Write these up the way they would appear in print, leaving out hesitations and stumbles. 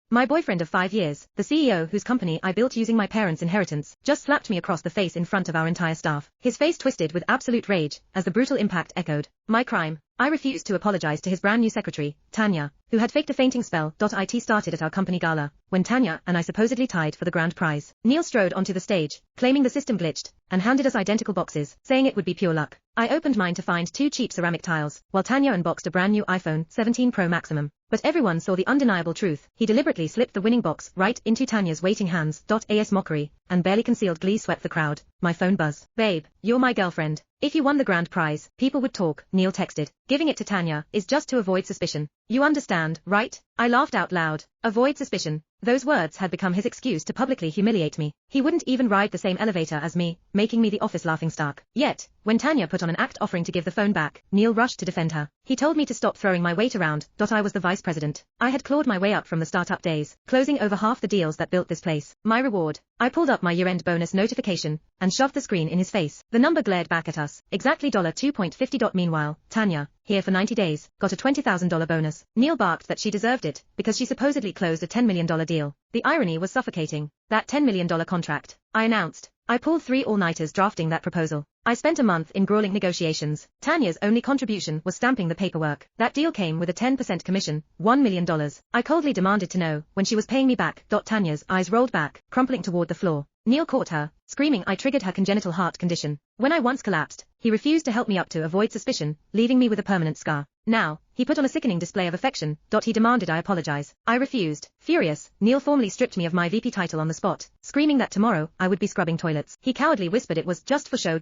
My boyfriend of 5 years, the CEO whose company I built using my parents' inheritance, just slapped me across the face in front of our entire staff. His face twisted with absolute rage as the brutal impact echoed. My crime. I refused to apologize to his brand new secretary, Tanya, who had faked a fainting spell. It started at our company gala, when Tanya and I supposedly tied for the grand prize. Neil strode onto the stage, claiming the system glitched, and handed us identical boxes, saying it would be pure luck. I opened mine to find 2 cheap ceramic tiles, while Tanya unboxed a brand new iPhone 17 Pro Maximum. But everyone saw the undeniable truth. He deliberately slipped the winning box right into Tanya's waiting hands. As mockery and barely concealed glee swept the crowd. My phone buzzed. Babe, you're my girlfriend. If you won the grand prize, people would talk, Neil texted. Giving it to Tanya is just to avoid suspicion. You understand, right? I laughed out loud. Avoid suspicion. Those words had become his excuse to publicly humiliate me. He wouldn't even ride the same elevator as me, making me the office laughingstock. Yet, when Tanya put on an act offering to give the phone back, Neil rushed to defend her. He told me to stop throwing my weight around. I was the vice president. I had clawed my way up from the startup days, closing over half the deals that built this place. My reward. I pulled up my year-end bonus notification and shoved the screen in his face. The number glared back at us. Exactly $2.50. Meanwhile, Tanya, here for 90 days, got a $20,000 bonus. Neil barked that she deserved it, because she supposedly closed a $10 million deal. The irony was suffocating. That $10 million contract, I announced. I pulled 3 all-nighters drafting that proposal. I spent a month in grueling negotiations. Tanya's only contribution was stamping the paperwork. That deal came with a 10% commission, $1 million. I coldly demanded to know when she was paying me back. Tanya's eyes rolled back, crumpling toward the floor. Neil caught her, screaming I triggered her congenital heart condition. When I once collapsed, he refused to help me up to avoid suspicion, leaving me with a permanent scar. Now, he put on a sickening display of affection. He demanded I apologize. I refused. Furious, Neil formally stripped me of my VP title on the spot, screaming that tomorrow I would be scrubbing toilets. He cowardly whispered it was just for show.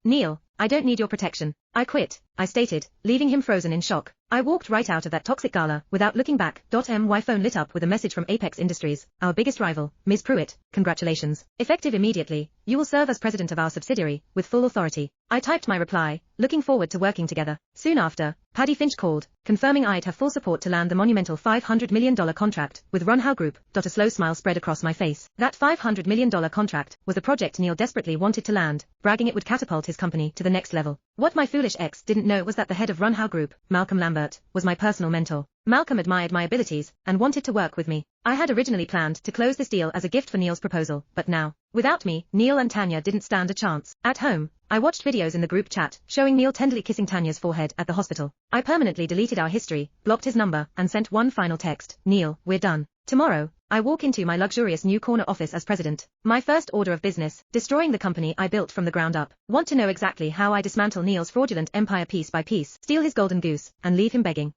Neil, I don't need your protection. I quit, I stated, leaving him frozen in shock. I walked right out of that toxic gala without looking back. My phone lit up with a message from Apex Industries, our biggest rival, Ms. Pruitt. Congratulations. Effective immediately, you will serve as president of our subsidiary, with full authority. I typed my reply, looking forward to working together. Soon after, Paddy Finch called, confirming I'd have full support to land the monumental $500 million contract with Runhow Group. A slow smile spread across my face. That $500 million contract was a project Neil desperately wanted to land, bragging it would catapult his company to the next level. What my foolish ex didn't know was that the head of Runhow Group, Malcolm Lambert, was my personal mentor. Malcolm admired my abilities and wanted to work with me. I had originally planned to close this deal as a gift for Neil's proposal, but now, without me, Neil and Tanya didn't stand a chance. At home, I watched videos in the group chat showing Neil tenderly kissing Tanya's forehead at the hospital. I permanently deleted our history, blocked his number, and sent one final text. Neil, we're done. Tomorrow, I walk into my luxurious new corner office as president. My first order of business, destroying the company I built from the ground up. Want to know exactly how I dismantle Neil's fraudulent empire piece by piece, steal his golden goose, and leave him begging?